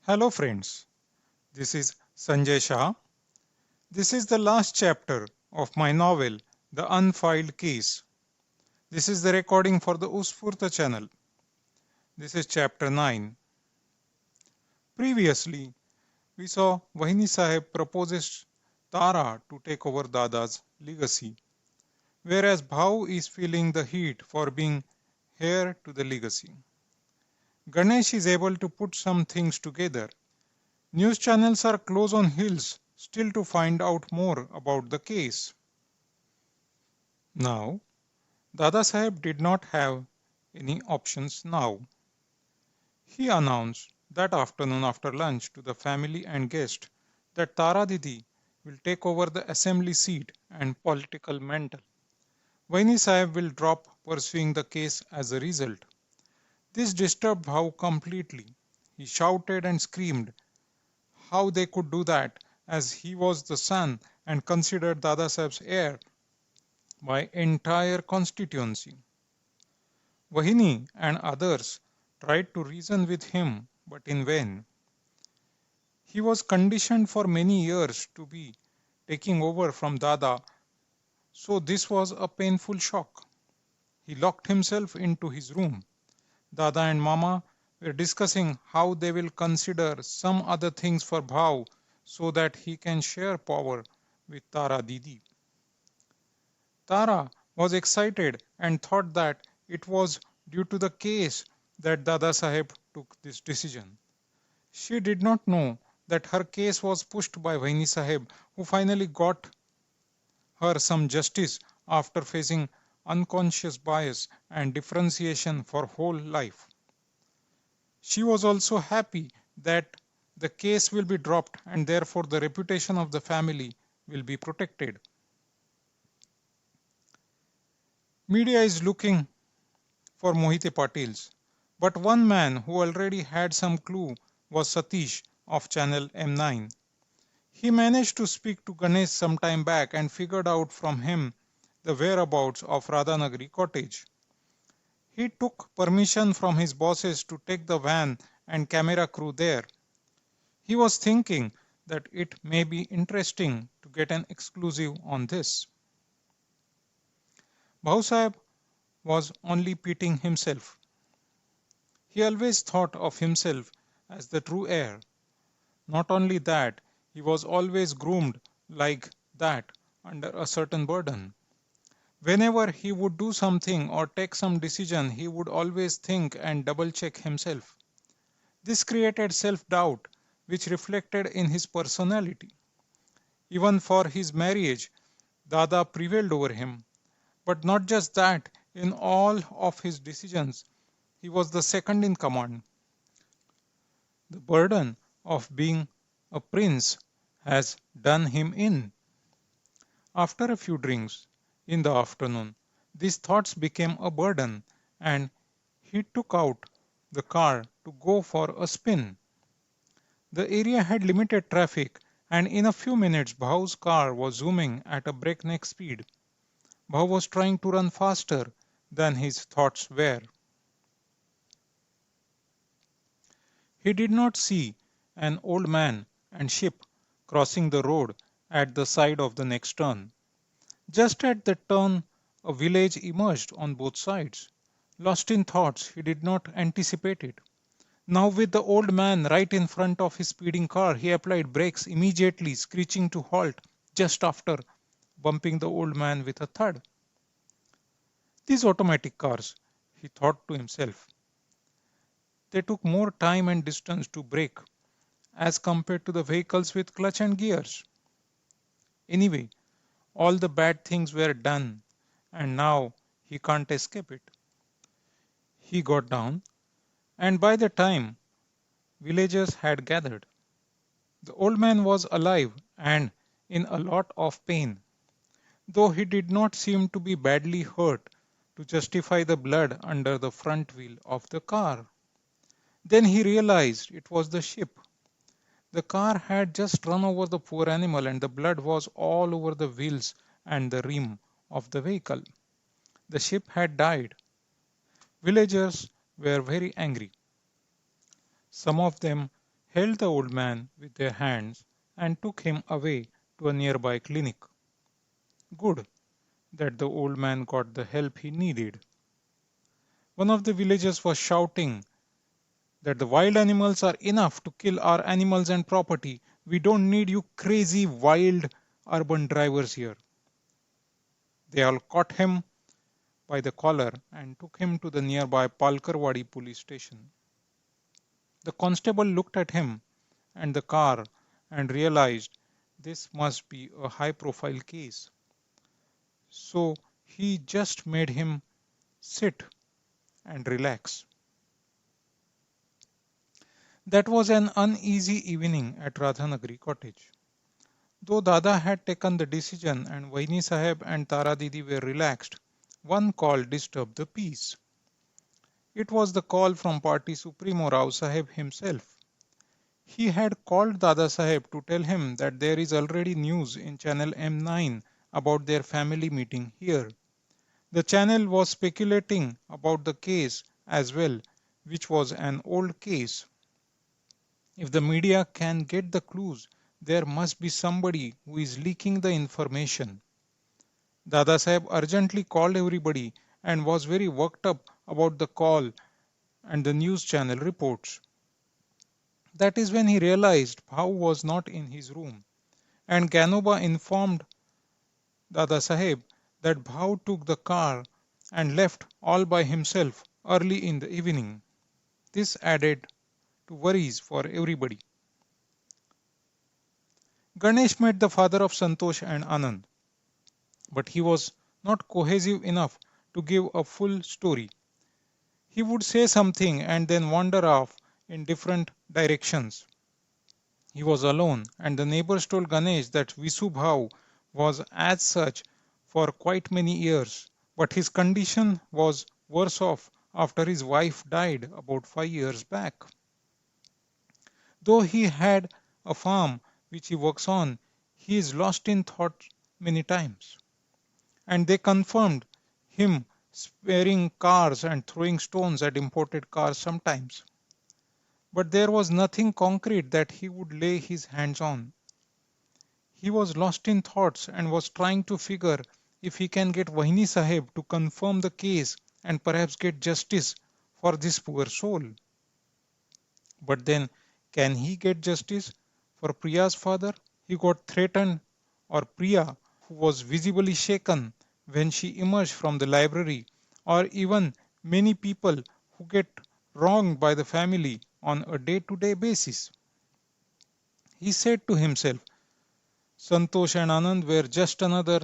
Hello friends, this is Sanjay Shah. This is the last chapter of my novel, The Unfiled Case. This is the recording for the Utfurt channel. This is chapter 9. Previously, we saw Vahini Sahib proposes Tara to take over Dada's legacy, whereas Bhau is feeling the heat for being heir to the legacy. Ganesh is able to put some things together. News channels are close on heels still to find out more about the case. Now, Dada Saheb did not have any options now. He announced that afternoon after lunch to the family and guests that Tara Didi will take over the assembly seat and political mantle. Vaini Saheb will drop pursuing the case as a result. This disturbed Bhau completely. He shouted and screamed how they could do that, as he was the son and considered Dada Saheb's heir by entire constituency. Vahini and others tried to reason with him, but in vain. He was conditioned for many years to be taking over from Dada, so this was a painful shock. He locked himself into his room. Dada and Mama were discussing how they will consider some other things for Bhav so that he can share power with Tara Didi. Tara was excited and thought that it was due to the case that Dada Saheb took this decision. She did not know that her case was pushed by Vaini Saheb, who finally got her some justice after facing unconscious bias and differentiation for whole life. She was also happy that the case will be dropped and therefore the reputation of the family will be protected. Media is looking for Mohite Patils, but one man who already had some clue was Satish of channel M9. He managed to speak to Ganesh some time back and figured out from him the whereabouts of Radhanagari cottage. He took permission from his bosses to take the van and camera crew there. He was thinking that it may be interesting to get an exclusive on this. Bhau Sahib was only pitying himself. He always thought of himself as the true heir. Not only that, he was always groomed like that under a certain burden. Whenever he would do something or take some decision, he would always think and double check himself. This created self-doubt, which reflected in his personality. Even for his marriage, Dada prevailed over him. But not just that, in all of his decisions, he was the second in command. The burden of being a prince has done him in. After a few drinks in the afternoon, these thoughts became a burden, and he took out the car to go for a spin. The area had limited traffic, and in a few minutes Bhav's car was zooming at a breakneck speed. Bhav was trying to run faster than his thoughts were. He did not see an old man and ship crossing the road at the side of the next turn. Just at the turn, a village emerged on both sides. Lost in thoughts, he did not anticipate it. Now, with the old man right in front of his speeding car, he applied brakes immediately, screeching to halt just after bumping the old man with a thud. These automatic cars, he thought to himself, they took more time and distance to brake as compared to the vehicles with clutch and gears. Anyway, all the bad things were done, and now he can't escape it. He got down, and by the time villagers had gathered, the old man was alive and in a lot of pain, though he did not seem to be badly hurt to justify the blood under the front wheel of the car. Then he realized it was the ship. The car had just run over the poor animal and the blood was all over the wheels and the rim of the vehicle. The ship had died. Villagers were very angry. Some of them held the old man with their hands and took him away to a nearby clinic. Good that the old man got the help he needed. One of the villagers was shouting that the wild animals are enough to kill our animals and property. We don't need you crazy wild urban drivers here. They all caught him by the collar and took him to the nearby Palkarwadi police station. The constable looked at him and the car and realized this must be a high profile case. So he just made him sit and relax. That was an uneasy evening at Radhanagri cottage. Though Dada had taken the decision and Vaini Saheb and Tara Didi were relaxed, one call disturbed the peace. It was the call from party supremo Rao Saheb himself. He had called Dada Saheb to tell him that there is already news in channel M9 about their family meeting here. The channel was speculating about the case as well, which was an old case. If the media can get the clues, there must be somebody who is leaking the information. Dada Saheb urgently called everybody and was very worked up about the call and the news channel reports. That is when he realized Bhau was not in his room, and Ganoba informed Dada Saheb that Bhau took the car and left all by himself early in the evening. This added to worries for everybody. Ganesh met the father of Santosh and Anand, but he was not cohesive enough to give a full story. He would say something and then wander off in different directions. He was alone, and the neighbors told Ganesh that Visu Bhau was as such for quite many years, but his condition was worse off after his wife died about 5 years back. Though he had a farm which he works on, he is lost in thought many times. And they confirmed him sparing cars and throwing stones at imported cars sometimes. But there was nothing concrete that he would lay his hands on. He was lost in thoughts and was trying to figure if he can get Vahini Saheb to confirm the case and perhaps get justice for this poor soul. But then, can he get justice for Priya's father? He got threatened, or Priya, who was visibly shaken when she emerged from the library, or even many people who get wronged by the family on a day to day basis. He said to himself, Santosh and Anand were just another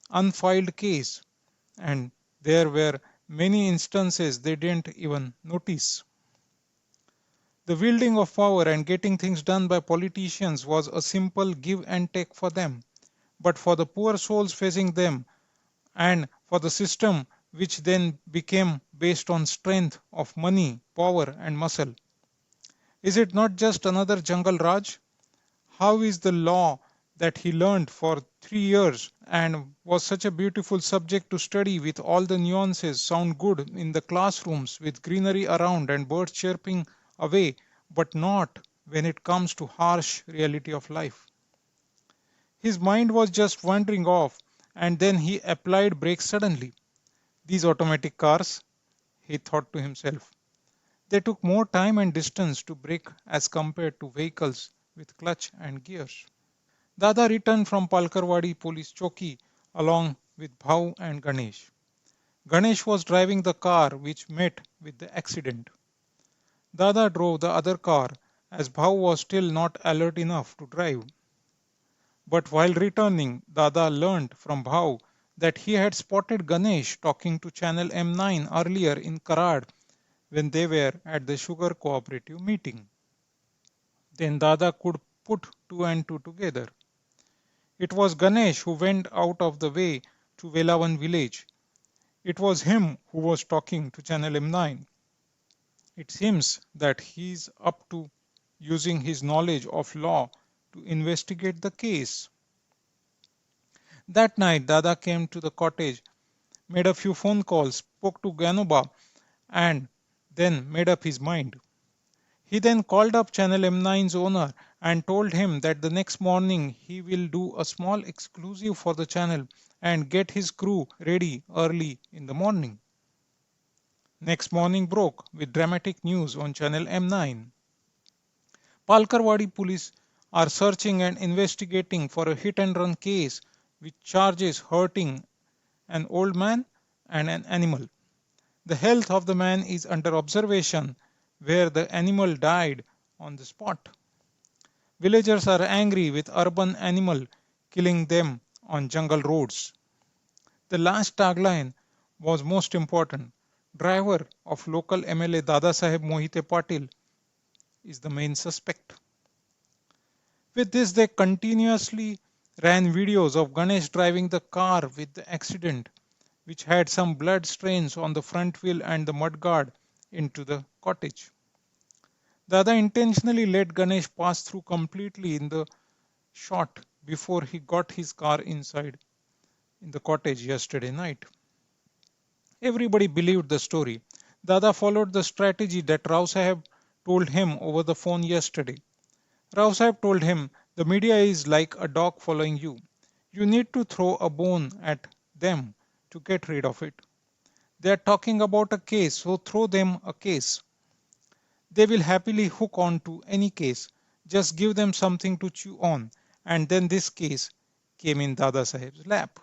unfiled case, and there were many instances they didn't even notice. The wielding of power and getting things done by politicians was a simple give and take for them. But for the poor souls facing them, and for the system which then became based on strength of money, power, and muscle, is it not just another jungle Raj? How is the law that he learned for 3 years and was such a beautiful subject to study with all the nuances sound good in the classrooms with greenery around and birds chirping away, but not when it comes to harsh reality of life? His mind was just wandering off, and then he applied brakes suddenly. These automatic cars, he thought to himself, they took more time and distance to brake as compared to vehicles with clutch and gears. Dada returned from Palkarwadi police choki along with Bhau and Ganesh. Ganesh was driving the car which met with the accident. Dada drove the other car as Bhau was still not alert enough to drive. But while returning, Dada learnt from Bhau that he had spotted Ganesh talking to Channel M9 earlier in Karad when they were at the sugar cooperative meeting. Then Dada could put two and two together. It was Ganesh who went out of the way to Velavan village. It was him who was talking to Channel M9. It seems that he is up to using his knowledge of law to investigate the case. That night, Dada came to the cottage, made a few phone calls, spoke to Ganoba, and then made up his mind. He then called up Channel M9's owner and told him that the next morning he will do a small exclusive for the channel and get his crew ready early in the morning. Next morning broke with dramatic news on Channel M9. Palkarwadi police are searching and investigating for a hit and run case which charges hurting an old man and an animal. The health of the man is under observation, where the animal died on the spot. Villagers are angry with urban animal killing them on jungle roads. The last tagline was most important. Driver of local MLA Dadasaheb Mohite Patil is the main suspect. With this, they continuously ran videos of Ganesh driving the car with the accident, which had some blood stains on the front wheel and the mudguard, into the cottage. Dada intentionally let Ganesh pass through completely in the shot before he got his car inside in the cottage yesterday night. Everybody believed the story. Dada followed the strategy that Rao Sahib told him over the phone yesterday. Rao Sahib told him, the media is like a dog following you. You need to throw a bone at them to get rid of it. They are talking about a case, so throw them a case. They will happily hook on to any case. Just give them something to chew on. And then this case came in Dada Sahib's lap.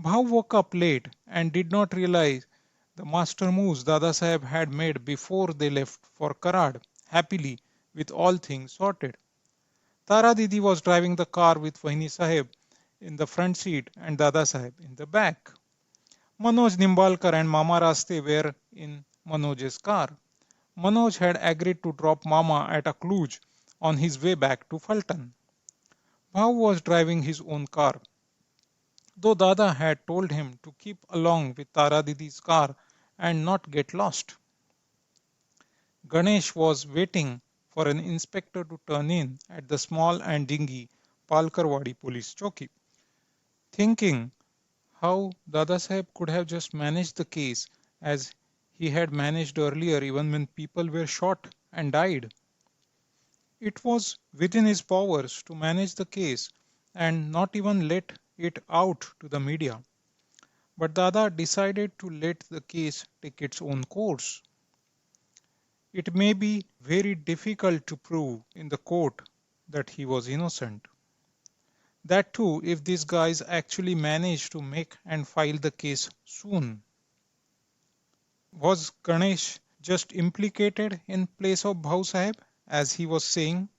Bhav woke up late and did not realize the master moves Dada Sahib had made before they left for Karad, happily with all things sorted. Tara Didi was driving the car with Vahini Sahib in the front seat and Dada Sahib in the back. Manoj Nimbalkar and Mama Raste were in Manoj's car. Manoj had agreed to drop Mama at a Cluj on his way back to Fulton. Bhav was driving his own car, though Dada had told him to keep along with Tara Didi's car and not get lost. Ganesh was waiting for an inspector to turn in at the small and dingy Palkarwadi police choki, thinking how Dada Saheb could have just managed the case as he had managed earlier even when people were shot and died. It was within his powers to manage the case and not even let it out to the media. But Dada decided to let the case take its own course. It may be very difficult to prove in the court that he was innocent. That too, if these guys actually manage to make and file the case soon. Was Ganesh just implicated in place of Bhau Sahib, as he was saying?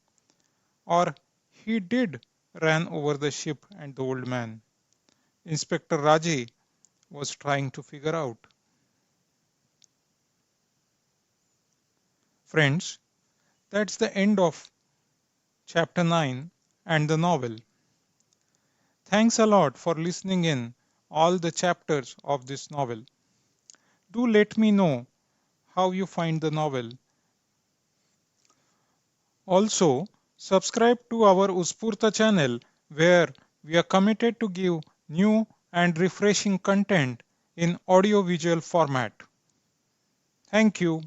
Or he did ran over the ship and the old man? Inspector Raje was trying to figure out. Friends, that's the end of chapter 9 and the novel. Thanks a lot for listening in all the chapters of this novel. Do let me know how you find the novel. Also, subscribe to our Utfurt channel, where we are committed to give new and refreshing content in audio-visual format. Thank you.